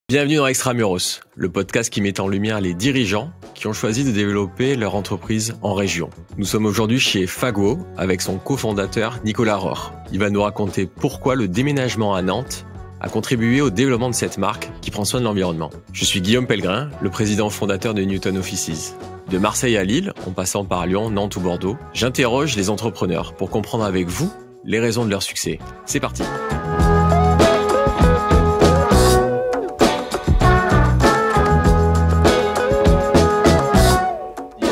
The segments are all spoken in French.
Bienvenue dans Extramuros, le podcast qui met en lumière les dirigeants qui ont choisi de développer leur entreprise en région. Nous sommes aujourd'hui chez Fago avec son cofondateur Nicolas Rohr. Il va nous raconter pourquoi le déménagement à Nantes a contribué au développement de cette marque qui prend soin de l'environnement. Je suis Guillaume Pellegrin, le président fondateur de Newton Offices. De Marseille à Lille, en passant par Lyon, Nantes ou Bordeaux, j'interroge les entrepreneurs pour comprendre avec vous les raisons de leur succès. C'est parti.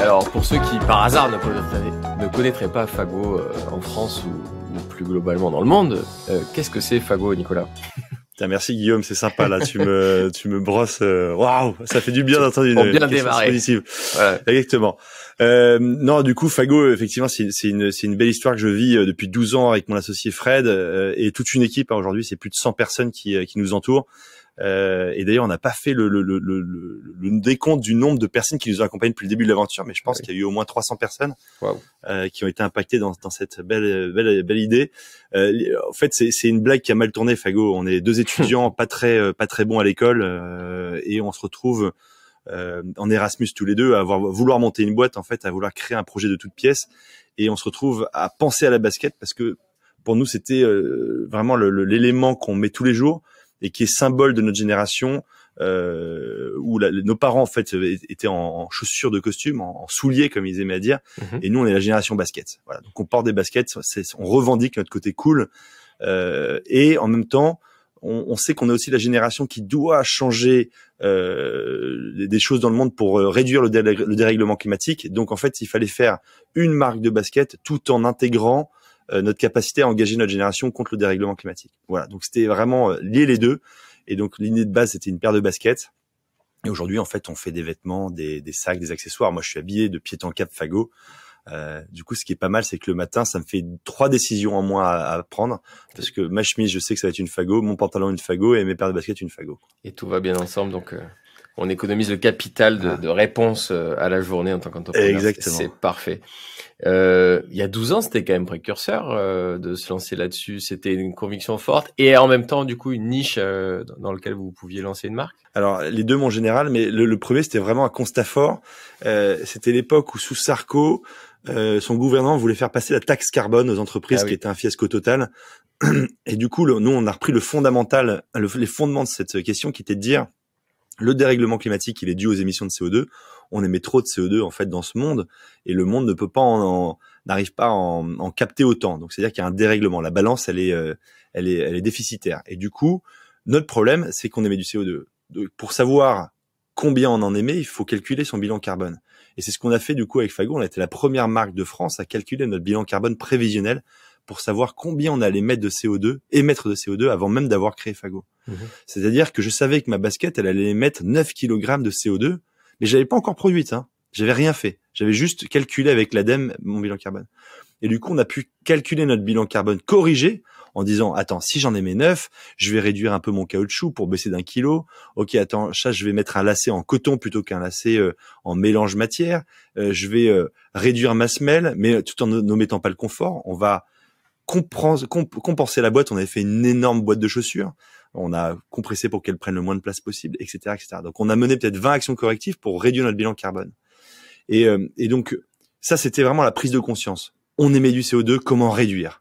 Alors, pour ceux qui, par hasard, ne connaîtraient pas Fago en France ou plus globalement dans le monde, qu'est-ce que c'est Fago, Nicolas ? Merci Guillaume, c'est sympa là. Tu me brosses. Waouh, ça fait du bien d'entendre une bien démarrer. Positive. Voilà. Exactement. Non, du coup, Fago, effectivement, c'est une belle histoire que je vis depuis 12 ans avec mon associé Fred et toute une équipe. Hein, aujourd'hui, c'est plus de 100 personnes qui nous entourent. Et d'ailleurs, on n'a pas fait le décompte du nombre de personnes qui nous ont accompagnés depuis le début de l'aventure, mais je pense qu'il y a eu au moins 300 personnes qui ont été impactées dans cette belle idée. En fait, c'est une blague qui a mal tourné, Fago. On est deux étudiants pas très bons à l'école et on se retrouve en Erasmus tous les deux à vouloir monter une boîte, en fait, à vouloir créer un projet de toutes pièces, et on se retrouve à penser à la basket parce que pour nous, c'était vraiment l'élément qu'on met tous les jours et qui est symbole de notre génération, où nos parents en fait étaient en chaussures de costume, en souliers comme ils aimaient à dire, et nous on est la génération basket. Voilà, donc on porte des baskets, on revendique notre côté cool, et en même temps on sait qu'on est aussi la génération qui doit changer des choses dans le monde pour réduire le dérèglement climatique. Donc en fait il fallait faire une marque de basket tout en intégrant notre capacité à engager notre génération contre le dérèglement climatique. Voilà, donc c'était vraiment lier les deux. Et donc l'idée de base, c'était une paire de baskets. Et aujourd'hui, en fait, on fait des vêtements, des sacs, des accessoires. Moi, je suis habillé de pied en cap Fago. Du coup, ce qui est pas mal, c'est que le matin, ça me fait 3 décisions en moins à prendre. Parce que ma chemise, je sais que ça va être une Fago, mon pantalon une Fago et mes paires de baskets une Fago. Et tout va bien ensemble, donc on économise le capital de réponse à la journée en tant qu'entrepreneur. Exactement. C'est parfait. Il y a 12 ans, c'était quand même précurseur de se lancer là-dessus. C'était une conviction forte et en même temps, du coup, une niche dans laquelle vous pouviez lancer une marque. Alors, les deux, mon général, mais le premier, c'était vraiment un constat fort. C'était l'époque où, sous Sarko, son gouvernement voulait faire passer la taxe carbone aux entreprises, qui était un fiasco total. Et du coup, nous, on a repris le fondamental, les fondements de cette question, qui était de dire le dérèglement climatique, il est dû aux émissions de CO2. On émet trop de CO2 en fait dans ce monde, et le monde ne peut pas n'arrive pas à en capter autant. Donc c'est-à-dire qu'il y a un dérèglement. La balance, elle est déficitaire. Et du coup, notre problème, c'est qu'on émet du CO2. Donc, pour savoir combien on en émet, il faut calculer son bilan carbone. Et c'est ce qu'on a fait du coup avec Fago. On a été la première marque de France à calculer notre bilan carbone prévisionnel pour savoir combien on allait émettre de CO2 avant même d'avoir créé Fago. C'est-à-dire que je savais que ma basket, elle allait émettre 9 kg de CO2, mais j'avais pas encore produite, hein. J'avais rien fait. J'avais juste calculé avec l'ADEME mon bilan carbone. Et du coup, on a pu calculer notre bilan carbone corrigé en disant, attends, si j'en émets 9, je vais réduire un peu mon caoutchouc pour baisser d'1 kilo. Ok, attends, ça, je vais mettre un lacet en coton plutôt qu'un lacet en mélange matière. Je vais réduire ma semelle, mais tout en n'omettant pas le confort. On va compenser la boîte. On avait fait une énorme boîte de chaussures. On a compressé pour qu'elle prenne le moins de place possible, etc., etc. Donc, on a mené peut-être 20 actions correctives pour réduire notre bilan carbone. Et donc, ça, c'était vraiment la prise de conscience. On émet du CO2, comment réduire?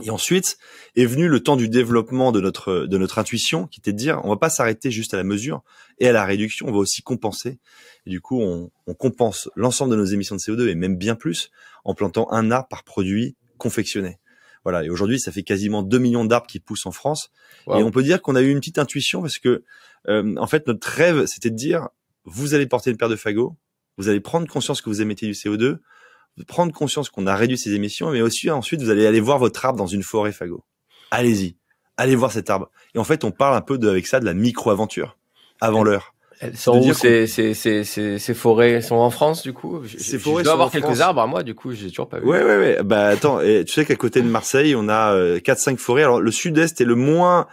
Et ensuite est venu le temps du développement de notre intuition, qui était de dire, on va pas s'arrêter juste à la mesure et à la réduction, on va aussi compenser. Et du coup, on compense l'ensemble de nos émissions de CO2 et même bien plus en plantant un arbre par produit confectionné. Voilà. Et aujourd'hui, ça fait quasiment 2 millions d'arbres qui poussent en France. Wow. Et on peut dire qu'on a eu une petite intuition parce que, en fait, notre rêve, c'était de dire, vous allez porter une paire de Fago, vous allez prendre conscience que vous émettez du CO2, prendre conscience qu'on a réduit ces émissions, mais aussi ensuite, vous allez aller voir votre arbre dans une forêt Fago. Allez-y. Allez voir cet arbre. Et en fait, on parle un peu avec ça de la micro-aventure avant l'heure. Elles sont où ces forêts sont en France du coup? Ces forêts je dois avoir quelques arbres à moi, du coup j'ai toujours pas vu. Ouais. Bah attends, et tu sais qu'à côté de Marseille, on a 4-5 forêts. Alors le sud-est est le moins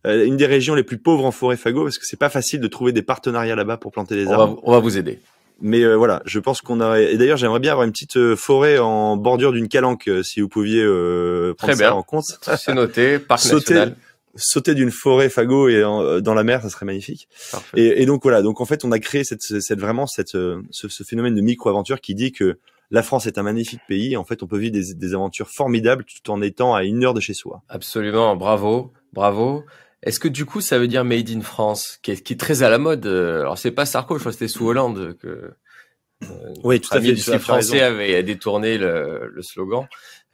une des régions les plus pauvres en forêt Fago parce que c'est pas facile de trouver des partenariats là-bas pour planter des arbres. On va vous aider. Mais voilà, je pense qu'on a. Et d'ailleurs, j'aimerais bien avoir une petite forêt en bordure d'une calanque, si vous pouviez prendre ça en compte. C'est noté, parc national. sauter d'une forêt Fago et dans la mer, ça serait magnifique. Et donc voilà. Donc en fait, on a créé ce phénomène de micro-aventure qui dit que la France est un magnifique pays. Et en fait, on peut vivre des aventures formidables tout en étant à 1 heure de chez soi. Absolument. Bravo. Bravo. Est-ce que du coup, ça veut dire Made in France, qui est très à la mode? Alors, c'est pas Sarko, je crois que c'était sous Hollande que oui, tout à fait. Le français avait détourné le slogan.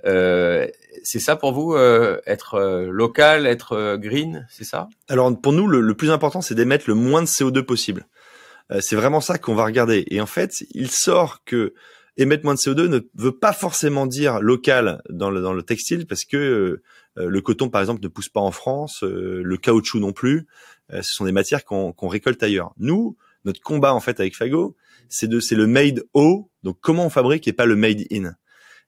C'est ça pour vous, être local, être green, c'est ça? Alors pour nous, le plus important, c'est d'émettre le moins de CO2 possible. C'est vraiment ça qu'on va regarder. Et en fait, il sort que émettre moins de CO2 ne veut pas forcément dire local dans le textile, parce que le coton, par exemple, ne pousse pas en France, le caoutchouc non plus. Ce sont des matières qu'on récolte ailleurs. Nous, notre combat en fait avec Fago, c'est le made au, donc comment on fabrique et pas le made in.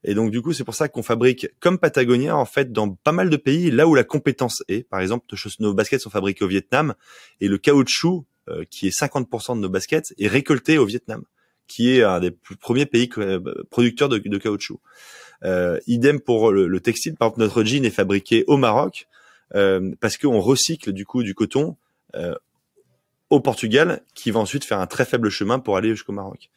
Et donc du coup, c'est pour ça qu'on fabrique comme Patagonia en fait dans pas mal de pays là où la compétence est. Par exemple, nos baskets sont fabriquées au Vietnam et le caoutchouc qui est 50% de nos baskets est récolté au Vietnam, qui est un des premiers pays producteurs de caoutchouc. Idem pour le textile. Par exemple, notre jean est fabriqué au Maroc parce qu'on recycle du coup du coton au Portugal, qui va ensuite faire un très faible chemin pour aller jusqu'au Maroc.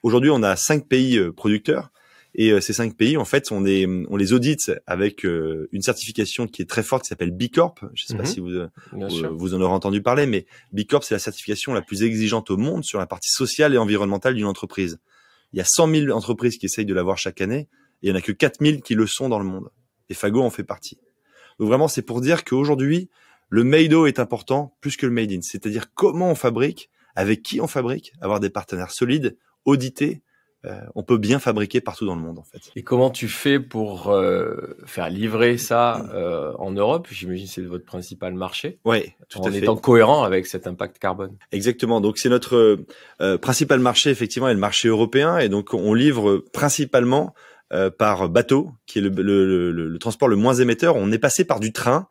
Aujourd'hui, on a 5 pays producteurs, et ces 5 pays, en fait, on les audite avec une certification qui est très forte, qui s'appelle B Corp. Je ne sais pas si vous en aurez entendu parler, mais B Corp, c'est la certification la plus exigeante au monde sur la partie sociale et environnementale d'une entreprise. Il y a 100 000 entreprises qui essayent de l'avoir chaque année, et il y en a que 4 000 qui le sont dans le monde. Et Fago en fait partie. Donc vraiment, c'est pour dire qu'aujourd'hui, le made au est important plus que le made in. C'est-à-dire comment on fabrique, avec qui on fabrique, avoir des partenaires solides, audités. On peut bien fabriquer partout dans le monde, en fait. Et comment tu fais pour faire livrer ça en Europe? J'imagine que c'est votre principal marché. Oui, tout à fait. En étant cohérent avec cet impact carbone. Exactement. Donc c'est notre principal marché, effectivement, est le marché européen. Et donc on livre principalement par bateau, qui est le transport le moins émetteur. On est passé par du train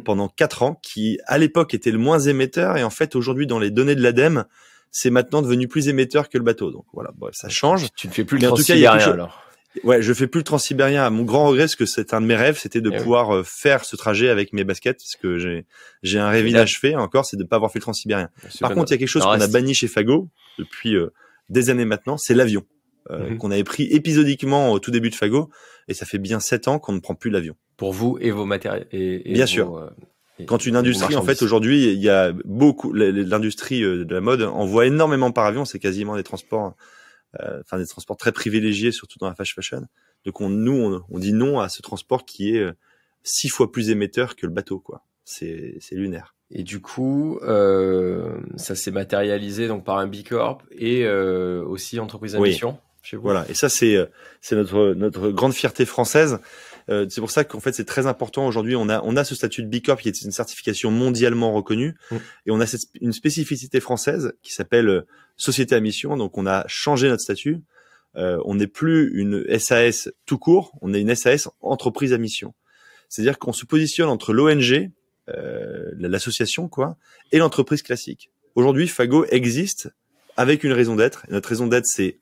pendant 4 ans, qui à l'époque était le moins émetteur, et en fait aujourd'hui dans les données de l'ADEME, c'est maintenant devenu plus émetteur que le bateau. Donc voilà, bref, ça change. Tu ne fais plus le transsibérien alors? Ouais, je fais plus le transsibérien. À mon grand regret, parce que c'est un de mes rêves, c'était de pouvoir faire ce trajet avec mes baskets, parce que j'ai un rêve inachevé encore, c'est de ne pas avoir fait le transsibérien. Par contre, il y a quelque chose qu'on a banni chez Fago depuis des années maintenant, c'est l'avion. Qu'on avait pris épisodiquement au tout début de Fago, et ça fait bien 7 ans qu'on ne prend plus l'avion. Pour vous et vos matériels. Bien sûr. Quand une industrie, en fait, aujourd'hui, il y a beaucoup, l'industrie de la mode envoie énormément par avion, c'est quasiment des transports, des transports très privilégiés, surtout dans la fast fashion. Donc on dit non à ce transport qui est 6 fois plus émetteur que le bateau, quoi. C'est lunaire. Et du coup, ça s'est matérialisé donc par un B Corp et aussi entreprise à mission chez vous. Voilà. Et ça, c'est notre grande fierté française. C'est pour ça qu'en fait, c'est très important. Aujourd'hui, on a ce statut de B Corp qui est une certification mondialement reconnue. Et on a une spécificité française qui s'appelle société à mission. Donc, on a changé notre statut. On n'est plus une SAS tout court. On est une SAS entreprise à mission. C'est-à-dire qu'on se positionne entre l'ONG, l'association, quoi, et l'entreprise classique. Aujourd'hui, Fago existe avec une raison d'être. Et notre raison d'être, c'est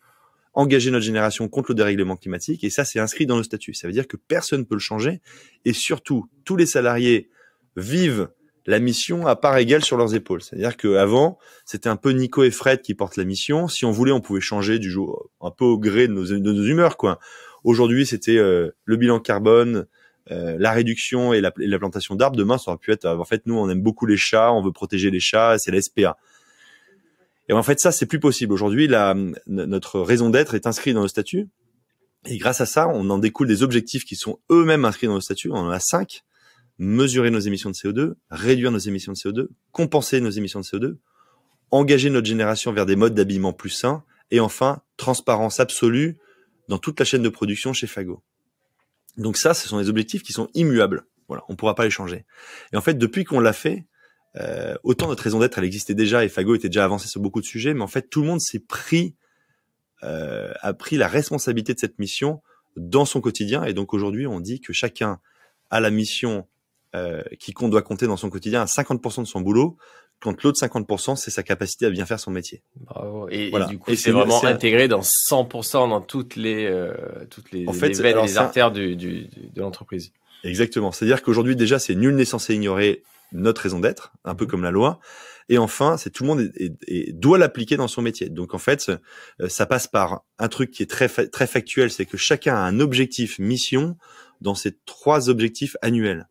engager notre génération contre le dérèglement climatique, et ça, c'est inscrit dans le statut. Ça veut dire que personne ne peut le changer, et surtout, tous les salariés vivent la mission à part égale sur leurs épaules. C'est-à-dire qu'avant, c'était un peu Nico et Fred qui portent la mission. Si on voulait, on pouvait changer du jour, un peu au gré de nos humeurs, quoi. Aujourd'hui, c'était le bilan carbone, la réduction et la plantation d'arbres. Demain, ça aurait pu être, en fait, nous, on aime beaucoup les chats, on veut protéger les chats, c'est la SPA. Et en fait, ça, c'est plus possible. Aujourd'hui, notre raison d'être est inscrite dans le statut. Et grâce à ça, on en découle des objectifs qui sont eux-mêmes inscrits dans le statut. On en a 5. Mesurer nos émissions de CO2, réduire nos émissions de CO2, compenser nos émissions de CO2, engager notre génération vers des modes d'habillement plus sains, et enfin, transparence absolue dans toute la chaîne de production chez Fago. Donc ça, ce sont des objectifs qui sont immuables. Voilà, on ne pourra pas les changer. Et en fait, depuis qu'on l'a fait, autant notre raison d'être, elle existait déjà, et Fago était déjà avancé sur beaucoup de sujets, mais en fait, tout le monde a pris la responsabilité de cette mission dans son quotidien. Et donc aujourd'hui, on dit que chacun a la mission qui doit compter dans son quotidien à 50% de son boulot, quand l'autre 50%, c'est sa capacité à bien faire son métier. Bravo. Et du coup, c'est vraiment intégré dans 100% dans toutes les en fait, veines et les artères de l'entreprise. Exactement. C'est-à-dire qu'aujourd'hui, déjà, c'est nul n'est censé ignorer notre raison d'être, un peu comme la loi. Et enfin, c'est tout le monde doit l'appliquer dans son métier. Donc, en fait, ça passe par un truc qui est très factuel, c'est que chacun a un objectif mission dans ces 3 objectifs annuels.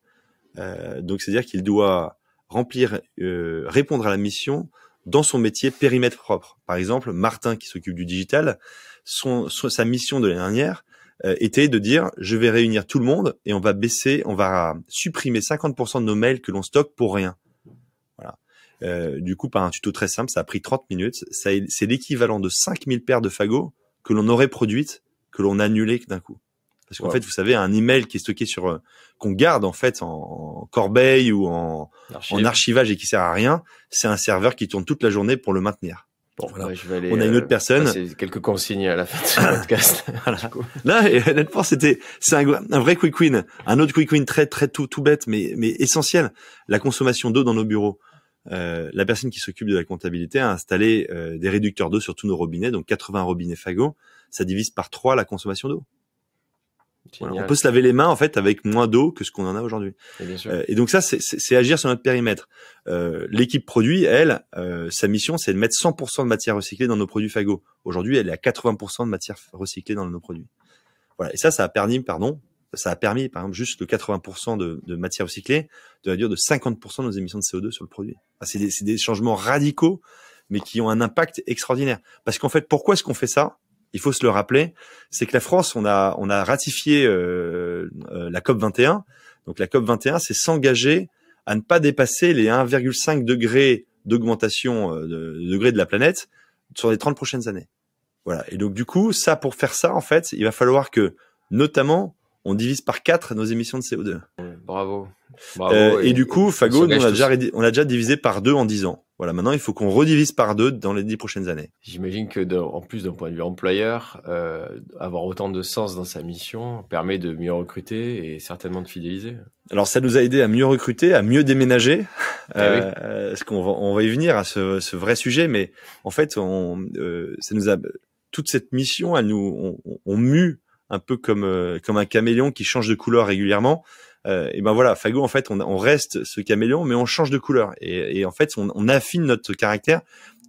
Donc, c'est-à-dire qu'il doit répondre à la mission dans son métier périmètre propre. Par exemple, Martin, qui s'occupe du digital, sa mission de l'année dernière était de dire je vais réunir tout le monde et on va supprimer 50% de nos mails que l'on stocke pour rien. Voilà. Du coup, par un tuto très simple, ça a pris 30 minutes. C'est l'équivalent de 5000 paires de fagots que l'on aurait produites, que l'on annulait d'un coup. Parce qu'en fait, vous savez, un email qui est stocké qu'on garde en fait en corbeille ou en archivage et qui sert à rien, c'est un serveur qui tourne toute la journée pour le maintenir. Bon, voilà. Ouais, je vais aller, on a une autre personne. C'est quelques consignes à la fin de ce podcast. Voilà. Là, et honnêtement, c'est un vrai quick win. Un autre quick win très tout bête, mais essentiel. La consommation d'eau dans nos bureaux. La personne qui s'occupe de la comptabilité a installé des réducteurs d'eau sur tous nos robinets, donc 80 robinets Fago. Ça divise par 3 la consommation d'eau. Voilà, on peut se laver les mains en fait avec moins d'eau que ce qu'on en a aujourd'hui. Et donc ça, c'est agir sur notre périmètre. L'équipe produit, elle, sa mission, c'est de mettre 100% de matière recyclée dans nos produits Fago. Aujourd'hui, elle est à 80% de matière recyclée dans nos produits. Voilà. Et ça a permis, par exemple, juste le 80% de matière recyclée de réduire de 50% de nos émissions de CO2 sur le produit. Enfin, c'est des changements radicaux, mais qui ont un impact extraordinaire. Parce qu'en fait, pourquoi est-ce qu'on fait ça? Il faut se le rappeler, c'est que la France, on a ratifié la COP 21. Donc la COP 21, c'est s'engager à ne pas dépasser les 1,5 degrés d'augmentation de degrés de la planète sur les 30 prochaines années. Voilà. Et donc du coup, pour faire ça, en fait, il va falloir que, notamment, on divise par 4 nos émissions de CO2. Bravo. Et du coup, Fago, on a déjà divisé par 2 en 10 ans. Voilà, maintenant, il faut qu'on redivise par 2 dans les 10 prochaines années. J'imagine que, en plus d'un point de vue employeur, avoir autant de sens dans sa mission permet de mieux recruter et certainement de fidéliser. Alors, ça nous a aidé à mieux recruter, à mieux déménager. Parce qu'on va y venir à ce vrai sujet, mais en fait, ça nous a toute cette mission, on mue un peu comme un caméléon qui change de couleur régulièrement. Et ben voilà, Fago, en fait, on reste ce caméléon, mais on change de couleur. Et en fait, on affine notre caractère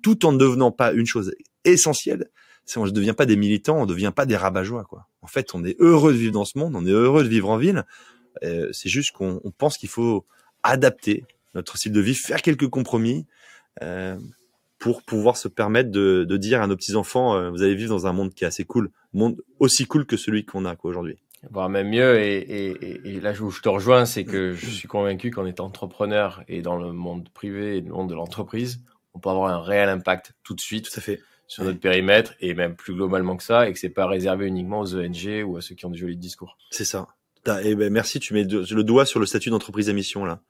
tout en ne devenant pas une chose essentielle. On ne devient pas des militants, on ne devient pas des rabat-joie, quoi. En fait, on est heureux de vivre dans ce monde, on est heureux de vivre en ville. C'est juste qu'on pense qu'il faut adapter notre style de vie, faire quelques compromis pour pouvoir se permettre de dire à nos petits-enfants, vous allez vivre dans un monde qui est assez cool, monde aussi cool que celui qu'on a, quoi, aujourd'hui. Voire même mieux, et là où je te rejoins, c'est que je suis convaincu qu'en étant entrepreneur et dans le monde privé et le monde de l'entreprise, on peut avoir un réel impact tout de suite. Tout à fait. Sur notre périmètre et même plus globalement que ça, et que c'est pas réservé uniquement aux ONG ou à ceux qui ont des jolis discours. C'est ça. Et ben merci, tu mets le doigt sur le statut d'entreprise à mission là.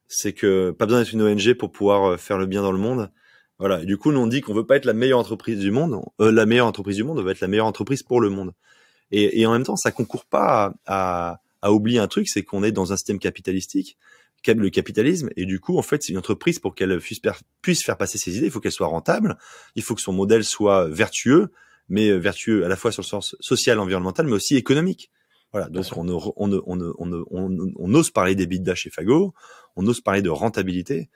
C'est que pas besoin d'être une ONG pour pouvoir faire le bien dans le monde. Voilà. Et du coup, nous on dit qu'on veut pas être la meilleure entreprise du monde, on veut être la meilleure entreprise pour le monde. Et en même temps, ça concourt pas à oublier un truc, c'est qu'on est dans un système capitalistique, le capitalisme, et du coup, en fait, c'est une entreprise, pour qu'elle puisse faire passer ses idées, il faut qu'elle soit rentable, il faut que son modèle soit vertueux, mais vertueux à la fois sur le sens social, environnemental, mais aussi économique. Voilà. Donc, on ose parler d'EBITDA chez Fago, on ose parler de rentabilité.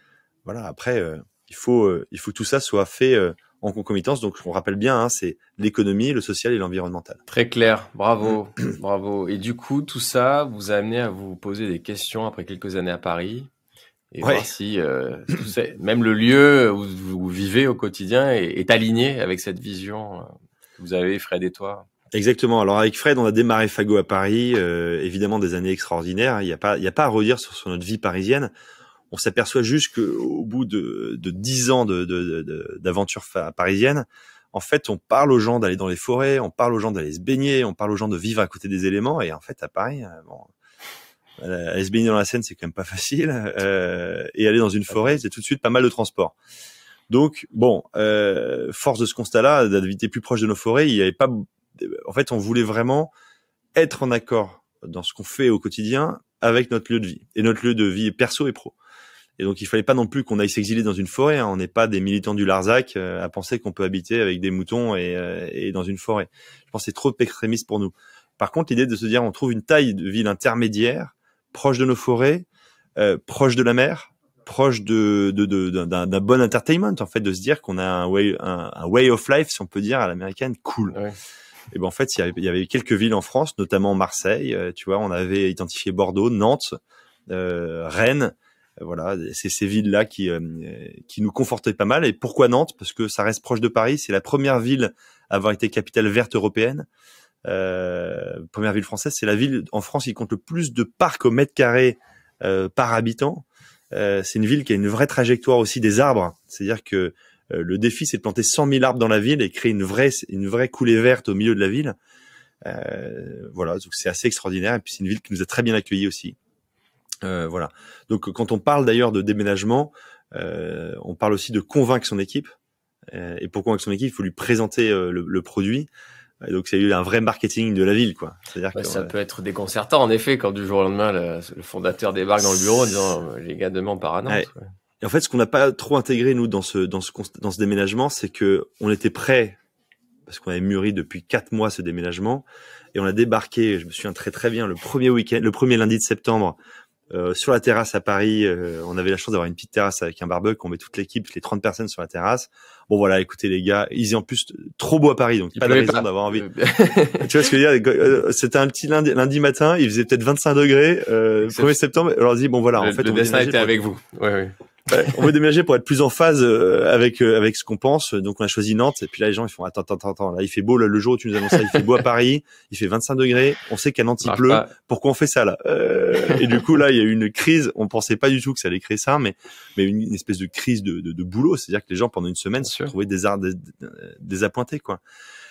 Voilà. Après, il faut que tout ça soit fait en concomitance. Donc, on rappelle bien, c'est l'économie, le social et l'environnemental. Très clair. Bravo. Bravo. Et du coup, tout ça vous a amené à vous poser des questions après quelques années à Paris et voir si même le lieu où vous vivez au quotidien est aligné avec cette vision que vous avez, Fred et toi. Exactement. Alors, avec Fred, on a démarré Fago à Paris. Évidemment, des années extraordinaires. Il y a pas à redire sur notre vie parisienne. On s'aperçoit juste qu'au bout de 10 ans d'aventure parisienne, en fait, on parle aux gens d'aller dans les forêts, on parle aux gens d'aller se baigner, on parle aux gens de vivre à côté des éléments. Et en fait, à Paris, aller se baigner dans la Seine, c'est quand même pas facile. Et aller dans une forêt, c'est tout de suite pas mal de transport. Donc, force de ce constat-là, d'habiter plus proche de nos forêts, il y avait pas. En fait, on voulait vraiment être en accord dans ce qu'on fait au quotidien avec notre lieu de vie et notre lieu de vie perso et pro. Et donc, il fallait pas non plus qu'on aille s'exiler dans une forêt. On n'est pas des militants du Larzac à penser qu'on peut habiter avec des moutons et dans une forêt. Je pense que c'est trop extrémiste pour nous. Par contre, l'idée de se dire, on trouve une taille de ville intermédiaire, proche de nos forêts, proche de la mer, proche d'un bon entertainment, en fait, de se dire qu'on a un way of life, si on peut dire, à l'américaine, cool. Ouais. Et ben en fait, il y avait quelques villes en France, notamment Marseille. Tu vois, on avait identifié Bordeaux, Nantes, Rennes. Voilà, c'est ces villes-là qui nous confortaient pas mal. Et pourquoi Nantes? Parce que ça reste proche de Paris. C'est la première ville à avoir été capitale verte européenne. Première ville française. C'est la ville en France qui compte le plus de parcs au mètre carré par habitant. C'est une ville qui a une vraie trajectoire aussi des arbres. C'est-à-dire que le défi, c'est de planter 100 000 arbres dans la ville et créer une vraie coulée verte au milieu de la ville. Voilà, donc c'est assez extraordinaire. Et puis c'est une ville qui nous a très bien accueillis aussi. Voilà. Donc quand on parle d'ailleurs de déménagement, on parle aussi de convaincre son équipe. Et pour convaincre son équipe, il faut lui présenter le produit. Donc c'est eu un vrai marketing de la ville, quoi. C'est-à-dire que ça peut être déconcertant en effet quand du jour au lendemain le fondateur débarque dans le bureau en disant les gars demain on part à Nantes. Ouais. Ouais. Et en fait, ce qu'on n'a pas trop intégré nous dans ce déménagement, c'est que on était prêts parce qu'on avait mûri depuis 4 mois ce déménagement et on a débarqué. Je me souviens très très bien le premier lundi de septembre. Sur la terrasse à Paris, on avait la chance d'avoir une petite terrasse avec un barbecue, on met toute l'équipe, les 30 personnes sur la terrasse. Bon voilà, écoutez les gars, ils étaient en plus trop beau à Paris, donc pas de raison d'avoir envie. Tu vois ce que je veux dire? C'était un petit lundi matin, il faisait peut-être 25 degrés, 1er septembre, on leur dit bon voilà, en fait le destin était avec vous. Ouais. Ouais, on veut déménager pour être plus en phase avec ce qu'on pense. Donc on a choisi Nantes et puis là les gens ils font attends là il fait beau le jour où tu nous annonces ça, il fait beau à Paris, il fait 25 degrés, on sait qu'à Nantes il pleut, pourquoi on fait ça là? Et du coup là il y a eu une crise, on pensait pas du tout que ça allait créer ça, mais une espèce de crise de boulot, c'est-à-dire que les gens pendant une semaine se trouvaient désappointés quoi.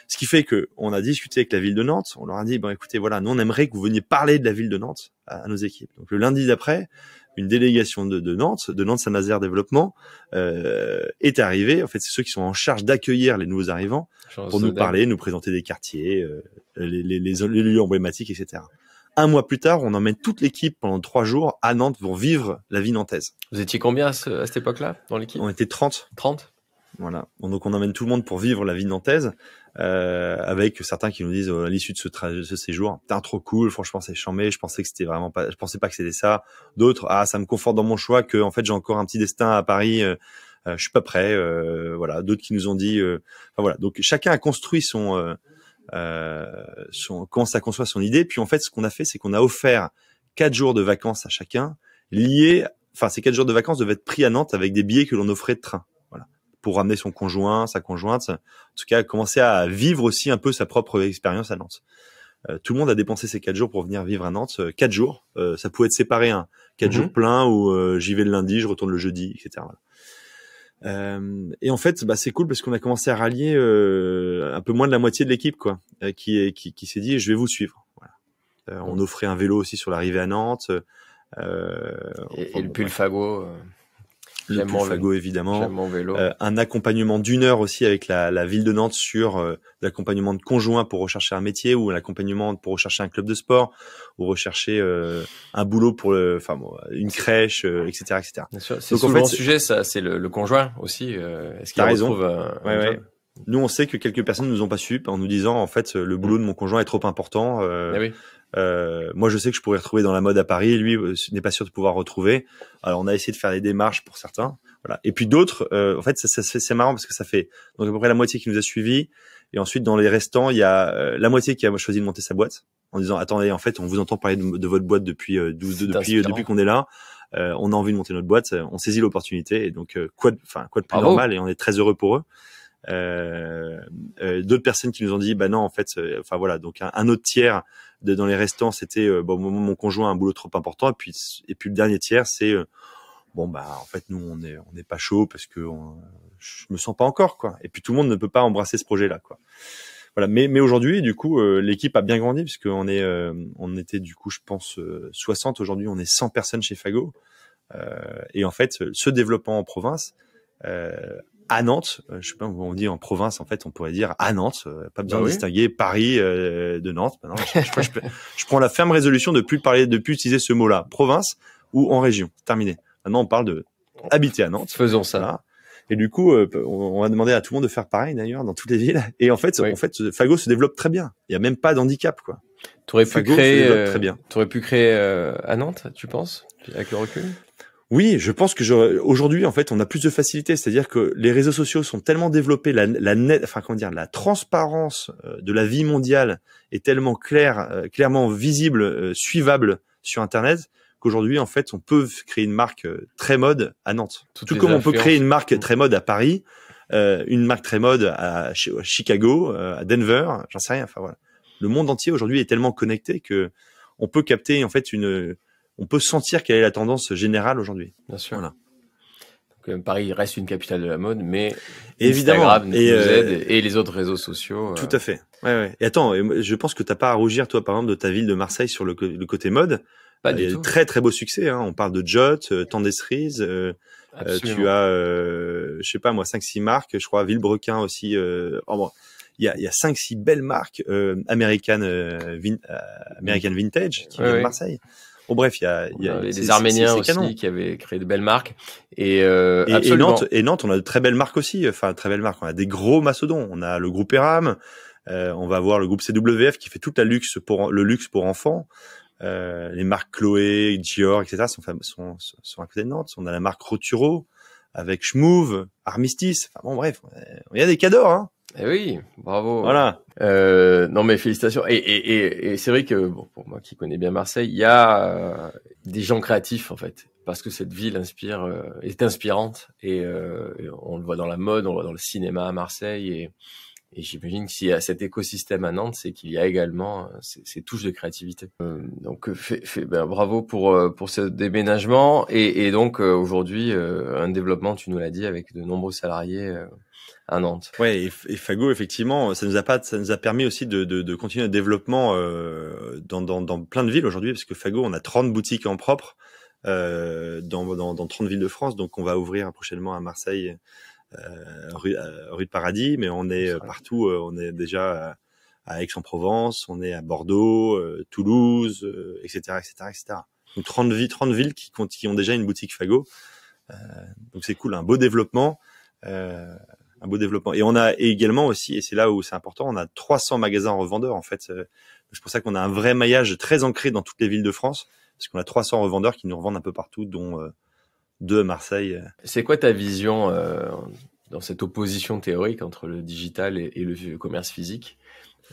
Ce qui fait que on a discuté avec la ville de Nantes, on leur a dit bon écoutez voilà, nous on aimerait que vous veniez parler de la ville de Nantes à nos équipes. Donc le lundi d'après, une délégation de Nantes Saint-Nazaire Développement est arrivée. En fait, c'est ceux qui sont en charge d'accueillir les nouveaux arrivants pour nous parler, nous présenter des quartiers, les lieux emblématiques, etc. Un mois plus tard, on emmène toute l'équipe pendant 3 jours à Nantes pour vivre la vie nantaise. Vous étiez combien à cette époque-là dans l'équipe? On était 30. 30. Voilà. Donc on emmène tout le monde pour vivre la vie nantaise, avec certains qui nous disent à l'issue de ce séjour, putain trop cool, franchement c'est charmé, je pensais pas que c'était ça. D'autres, ça me conforte dans mon choix que en fait j'ai encore un petit destin à Paris, je suis pas prêt. Voilà. D'autres qui nous ont dit, voilà. Donc chacun a construit commence à construire son idée. Puis en fait ce qu'on a fait, c'est qu'on a offert 4 jours de vacances à chacun, ces 4 jours de vacances devaient être pris à Nantes avec des billets que l'on offrait de train. Pour ramener son conjoint, sa conjointe, en tout cas commencer à vivre aussi un peu sa propre expérience à Nantes. Tout le monde a dépensé ces 4 jours pour venir vivre à Nantes. 4 jours, ça pouvait être séparé, 4 jours pleins où j'y vais le lundi, je retourne le jeudi, etc. Et en fait, c'est cool parce qu'on a commencé à rallier un peu moins de la moitié de l'équipe, quoi, qui s'est dit je vais vous suivre. Voilà. On offrait un vélo aussi sur l'arrivée à Nantes. Et le pull Fago. Le Fago évidemment, j'aime mon vélo. Un accompagnement d'1 heure aussi avec la ville de Nantes sur l'accompagnement de conjoints pour rechercher un métier ou l'accompagnement pour rechercher un club de sport ou rechercher un boulot pour une crèche, etc., etc. Bien sûr. C'est souvent le sujet, ça, c'est le conjoint aussi. Est-ce qu'il retrouve un job? Nous, on sait que quelques personnes nous ont pas su en nous disant en fait le boulot de mon conjoint est trop important. Oui. Moi, je sais que je pourrais retrouver dans la mode à Paris. Lui, n'est pas sûr de pouvoir retrouver. Alors, on a essayé de faire des démarches pour certains. Voilà. Et puis d'autres, en fait, c'est marrant parce que ça fait donc à peu près la moitié qui nous a suivis. Et ensuite, dans les restants, il y a la moitié qui a choisi de monter sa boîte en disant attendez, en fait, on vous entend parler de votre boîte depuis qu'on est là. On a envie de monter notre boîte. On saisit l'opportunité. Et donc, quoi de plus normal. Et on est très heureux pour eux. D'autres personnes qui nous ont dit non en fait voilà, donc un autre tiers dans les restants c'était mon conjoint a un boulot trop important et puis le dernier tiers c'est en fait nous on est pas chaud parce que je me sens pas encore quoi, et puis tout le monde ne peut pas embrasser ce projet là quoi. Voilà, mais aujourd'hui du coup l'équipe a bien grandi puisque on était du coup je pense 60, aujourd'hui on est 100 personnes chez Fago, et en fait ce développement en province à Nantes, je sais pas où on dit en province, en fait, on pourrait dire à Nantes, pas besoin de distinguer Paris de Nantes. Maintenant, je prends la ferme résolution de plus utiliser ce mot-là, province ou en région. Terminé. Maintenant, on parle de habiter à Nantes. Faisons ça. Voilà. Et du coup, on va demander à tout le monde de faire pareil d'ailleurs dans toutes les villes. Et en fait, Fago se développe très bien. Il y a même pas d'handicap, quoi. T'aurais pu créer, très bien. T'aurais pu créer à Nantes, tu penses, avec le recul? Oui, je pense que aujourd'hui, en fait, on a plus de facilité. C'est-à-dire que les réseaux sociaux sont tellement développés, la transparence de la vie mondiale est tellement clairement visible, suivable sur Internet, qu'aujourd'hui, en fait, on peut créer une marque très mode à Nantes. Tout comme on peut créer une marque très mode à Paris, une marque très mode à Chicago, à Denver, j'en sais rien. Enfin voilà, le monde entier aujourd'hui est tellement connecté que on peut capter en fait on peut sentir quelle est la tendance générale aujourd'hui. Bien sûr. Voilà. Donc, Paris reste une capitale de la mode, mais évidemment, Instagram nous aide et les autres réseaux sociaux. Tout à fait. Ouais. Et attends, je pense que t'as pas à rougir, toi, par exemple, de ta ville de Marseille sur le côté mode. Pas du il y a tout. de très très beau succès. Hein. On parle de Jot, Tendestries. Tu as, je sais pas moi, 5-6 marques. Je crois Villebrequin aussi. Il y a 5-6 belles marques American Vintage qui viennent de Marseille. Bon bref, il y a des Arméniens aussi qui avaient créé de belles marques et Nantes, on a de très belles marques aussi. Enfin, très belles marques. On a des gros mastodons. On a le groupe Eram. On va voir le groupe CWF qui fait toute le luxe pour enfants. Les marques Chloé, Dior, etc. sont à côté de Nantes. On a la marque Roturo avec Schmouv, Armistice. Enfin bon, bref, il y a des cadors, hein. Eh oui, bravo. Voilà. Non mais félicitations. Et c'est vrai que bon, pour moi qui connais bien Marseille, il y a des gens créatifs en fait, parce que cette ville est inspirante et on le voit dans la mode, on le voit dans le cinéma à Marseille et j'imagine que s'il y a cet écosystème à Nantes, c'est qu'il y a également ces touches de créativité. Donc bravo pour ce déménagement et donc aujourd'hui un développement, tu nous l'as dit, avec de nombreux salariés à Nantes. Ouais, et Fago, effectivement, ça nous a permis aussi de continuer le développement dans plein de villes aujourd'hui, parce que Fago, on a 30 boutiques en propre dans 30 villes de France, donc on va ouvrir prochainement à Marseille, rue de Paradis, mais on est partout, on est déjà à Aix-en-Provence, on est à Bordeaux, Toulouse, etc. Donc 30 villes qui ont déjà une boutique Fago, donc c'est cool, un beau développement. Et on a également aussi, et c'est là où c'est important, on a 300 magasins revendeurs en fait. C'est pour ça qu'on a un vrai maillage très ancré dans toutes les villes de France, parce qu'on a 300 revendeurs qui nous revendent un peu partout, dont 2 à Marseille. C'est quoi ta vision dans cette opposition théorique entre le digital et le commerce physique?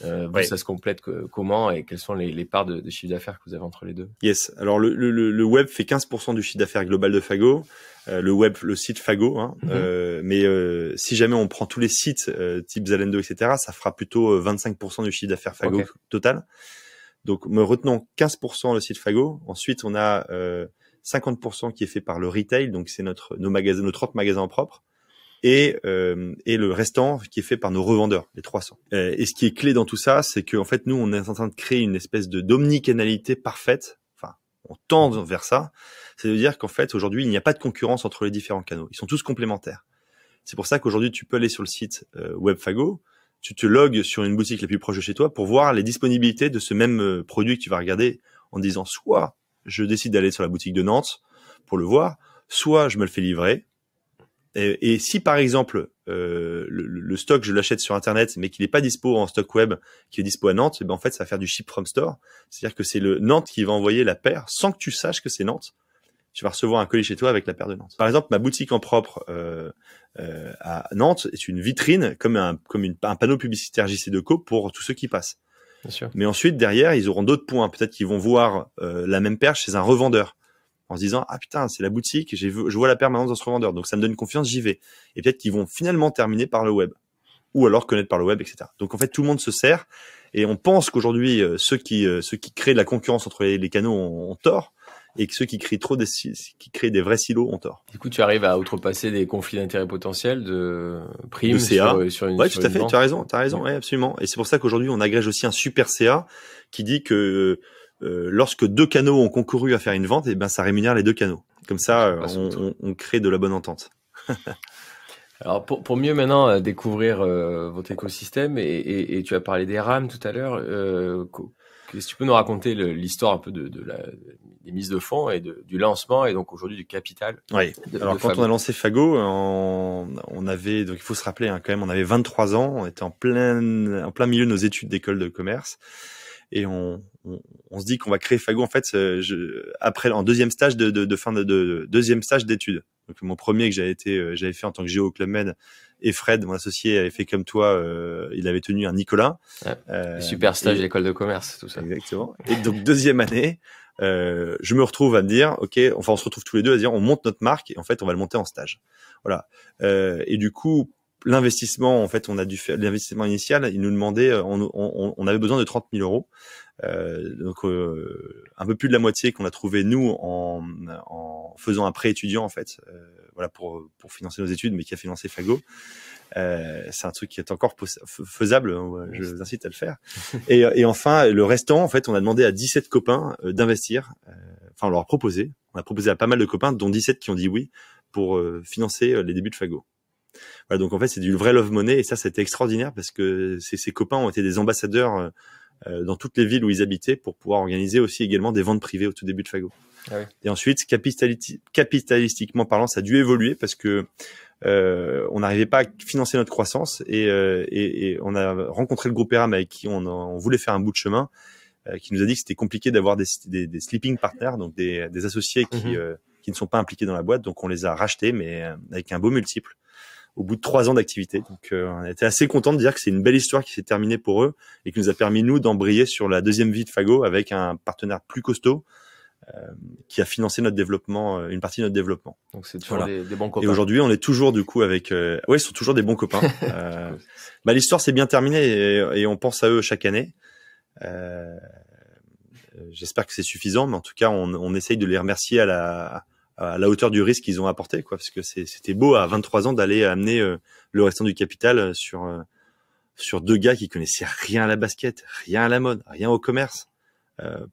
Ça se complète comment et quelles sont les parts de chiffre d'affaires que vous avez entre les deux? Yes. Alors le web fait 15% du chiffre d'affaires global de Fago. Le site Fago, hein. Mais si jamais on prend tous les sites type Zalando, etc., ça fera plutôt 25% du chiffre d'affaires Fago total. Donc me retenons 15% le site Fago. Ensuite on a 50% qui est fait par le retail, donc c'est nos 30 magasins en propre. Et le restant qui est fait par nos revendeurs, les 300. Et ce qui est clé dans tout ça, c'est que en fait nous on est en train de créer une espèce de d'omnicanalité parfaite. Enfin, on tend vers ça. C'est-à-dire qu'en fait aujourd'hui il n'y a pas de concurrence entre les différents canaux. Ils sont tous complémentaires. C'est pour ça qu'aujourd'hui tu peux aller sur le site web Fago, tu te logs sur une boutique la plus proche de chez toi pour voir les disponibilités de ce même produit que tu vas regarder en disant soit je décide d'aller sur la boutique de Nantes pour le voir, soit je me le fais livrer. Et si par exemple le stock je l'achète sur internet mais qu'il n'est pas dispo en stock web, qui est dispo à Nantes, et ben en fait ça va faire du ship from store, c'est-à-dire que c'est le Nantes qui va envoyer la paire sans que tu saches que c'est Nantes. Tu vas recevoir un colis chez toi avec la paire de Nantes. Par exemple, ma boutique en propre à Nantes est une vitrine comme un panneau publicitaire JC Deco pour tous ceux qui passent. Bien sûr. Mais ensuite derrière ils auront d'autres points. Peut-être qu'ils vont voir la même paire chez un revendeur, en se disant ah putain c'est la boutique, je vois la paire maintenant dans ce revendeur, donc ça me donne confiance, j'y vais. Et peut-être qu'ils vont finalement terminer par le web, ou alors connaître par le web, etc. Donc en fait tout le monde se sert, et on pense qu'aujourd'hui ceux qui créent de la concurrence entre les canaux ont tort, et que ceux qui créent des vrais silos ont tort. Du coup tu arrives à outrepasser des conflits d'intérêts potentiels de primes de CA. sur une ouais tout à fait, vente. tu as raison, ouais, absolument. Et c'est pour ça qu'aujourd'hui on agrège aussi un super CA qui dit que lorsque 2 canaux ont concouru à faire une vente, et ben ça rémunère les 2 canaux. Comme ça, on crée de la bonne entente. Alors pour mieux maintenant découvrir votre écosystème et tu as parlé des RAM tout à l'heure, est-ce que tu peux nous raconter l'histoire un peu des mises de fonds et du lancement et donc aujourd'hui du capital? Oui. Alors quand on a lancé Fago, on avait, donc il faut se rappeler quand même, on avait 23 ans, on était en plein milieu de nos études d'école de commerce. et on se dit qu'on va créer Fago en fait après en deuxième stage deuxième stage d'études. Donc mon premier que j'avais fait en tant que géo au Club Med, et Fred, mon associé, avait fait comme toi, il avait tenu un Nicolas. Super stage de l'école de commerce, tout ça. Exactement. Et donc deuxième année, je me retrouve à me dire, on se retrouve tous les deux à dire, on monte notre marque et en fait on va le monter en stage. Voilà. Et du coup, l'investissement, en fait, on a dû faire l'investissement initial. Il nous demandait, on avait besoin de 30 000 euros. Donc un peu plus de la moitié qu'on a trouvé nous en faisant un prêt étudiant en fait, voilà pour financer nos études, mais qui a financé Fago. C'est un truc qui est encore faisable, je vous incite à le faire. Et enfin le restant, en fait, on a demandé à 17 copains d'investir. Enfin, on leur a proposé à pas mal de copains, dont 17 qui ont dit oui pour financer les débuts de Fago. Voilà, donc en fait c'est du vrai love money, et ça c'était extraordinaire parce que ces copains ont été des ambassadeurs dans toutes les villes où ils habitaient pour pouvoir organiser aussi également des ventes privées au tout début de Fago. Ah oui. Et ensuite, capitalistiquement parlant, ça a dû évoluer parce que on n'arrivait pas à financer notre croissance et on a rencontré le groupe Eram avec qui on voulait faire un bout de chemin, qui nous a dit que c'était compliqué d'avoir des sleeping partners, donc des associés qui ne sont pas impliqués dans la boîte. Donc on les a rachetés, mais avec un beau multiple au bout de 3 ans d'activité. Donc on a été assez content de dire que c'est une belle histoire qui s'est terminée pour eux et qui nous a permis nous d'embrayer sur la deuxième vie de Fago avec un partenaire plus costaud qui a financé notre développement, une partie de notre développement. Donc c'est toujours des bons copains. Et aujourd'hui on est toujours du coup avec ils sont toujours des bons copains. L'histoire s'est bien terminée et on pense à eux chaque année. J'espère que c'est suffisant, mais en tout cas on essaye de les remercier à la hauteur du risque qu'ils ont apporté, quoi, parce que c'était beau à 23 ans d'aller amener le restant du capital sur 2 gars qui connaissaient rien à la basket, rien à la mode, rien au commerce.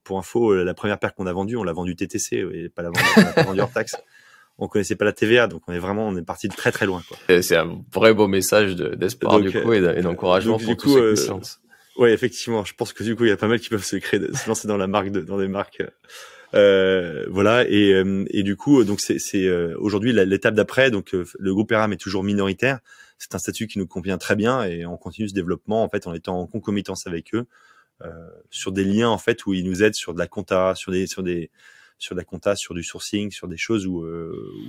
Pour info, la première paire qu'on a vendue, on l'a vendue TTC et pas la vendue hors taxe. On connaissait pas la TVA, donc on est parti de très très loin, quoi. C'est un vrai beau message d'espoir du coup et d'encouragement pour tous ceux qui se lancent. Ouais, effectivement, je pense que du coup il y a pas mal qui peuvent se lancer dans dans des marques. Voilà, et du coup donc c'est aujourd'hui l'étape d'après. Donc le groupe Eram est toujours minoritaire. C'est un statut qui nous convient très bien et on continue ce développement en fait en étant en concomitance avec eux sur des liens en fait où ils nous aident sur de la compta, sur la compta, sur du sourcing, sur des choses où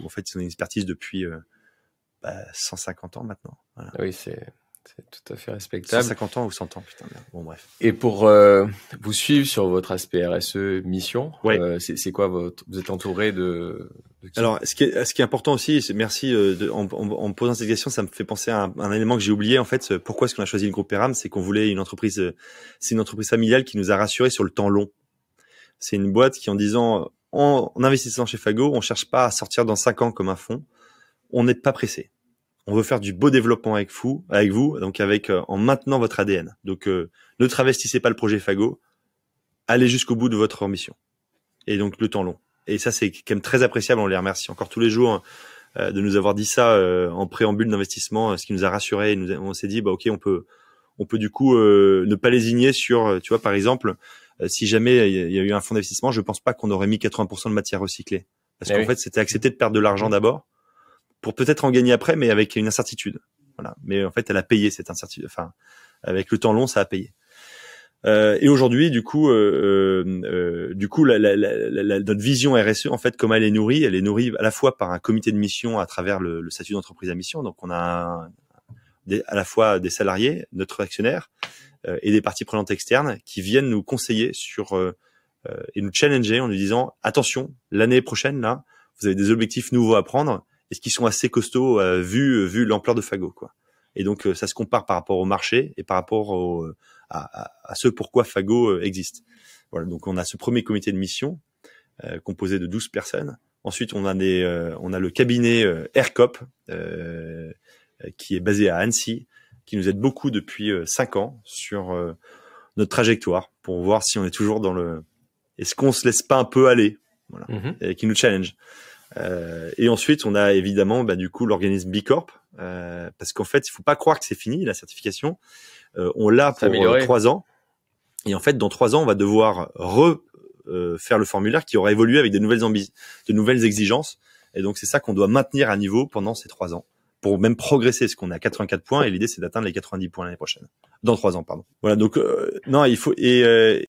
en fait ils ont une expertise depuis 150 ans maintenant. Voilà. Oui, c'est tout à fait respectable. 150 ans ou 100 ans, putain. Bon, bref. Et pour vous suivre sur votre aspect RSE mission, ouais. C'est quoi vous êtes entouré de qui? Alors, ce qui est important aussi, c'est merci en me posant cette question, ça me fait penser à un élément que j'ai oublié en fait. Pourquoi est-ce qu'on a choisi le groupe Eram? C'est qu'on voulait une entreprise. C'est une entreprise familiale qui nous a rassurés sur le temps long. C'est une boîte qui, en disant, en investissant chez Fago, on cherche pas à sortir dans 5 ans comme un fonds. On n'est pas pressé. On veut faire du beau développement avec vous, donc en maintenant votre ADN. Donc ne travestissez pas le projet Fago, allez jusqu'au bout de votre ambition. Et donc le temps long. Et ça c'est quand même très appréciable, on les remercie encore tous les jours de nous avoir dit ça en préambule d'investissement, ce qui nous a rassurés. On s'est dit ok, on peut du coup ne pas lésigner sur, tu vois, par exemple, si jamais il y a eu un fonds d'investissement, je pense pas qu'on aurait mis 80% de matière recyclée, parce qu'en fait c'était accepter de perdre de l'argent d'abord pour peut-être en gagner après, mais avec une incertitude. Voilà. Mais en fait, elle a payé cette incertitude. Enfin, avec le temps long, ça a payé. Et aujourd'hui, du coup, notre vision RSE, en fait, comme elle est nourrie à la fois par un comité de mission à travers le statut d'entreprise à mission. Donc, on a à la fois des salariés, notre actionnaire, et des parties prenantes externes qui viennent nous conseiller et nous challenger en nous disant attention, l'année prochaine, là, vous avez des objectifs nouveaux à prendre. Est-ce qu'ils sont assez costauds vu l'ampleur de Fago, quoi. Et donc ça se compare par rapport au marché et par rapport à ce pourquoi Fago existe. Voilà, donc on a ce premier comité de mission composé de 12 personnes. Ensuite on a le cabinet Aircop qui est basé à Annecy, qui nous aide beaucoup depuis 5 ans sur notre trajectoire pour voir si on est toujours est-ce qu'on se laisse pas un peu aller, voilà, et qui nous challenge. Et ensuite, on a évidemment du coup l'organisme B Corp, parce qu'en fait, il faut pas croire que c'est fini la certification. On l'a pour 3 ans, et en fait, dans 3 ans, on va devoir faire le formulaire qui aura évolué avec de nouvelles exigences. Et donc, c'est ça qu'on doit maintenir à niveau pendant ces 3 ans pour même progresser, parce qu'on est à 84 points et l'idée c'est d'atteindre les 90 points l'année prochaine. Dans 3 ans, pardon. Voilà, donc non, il faut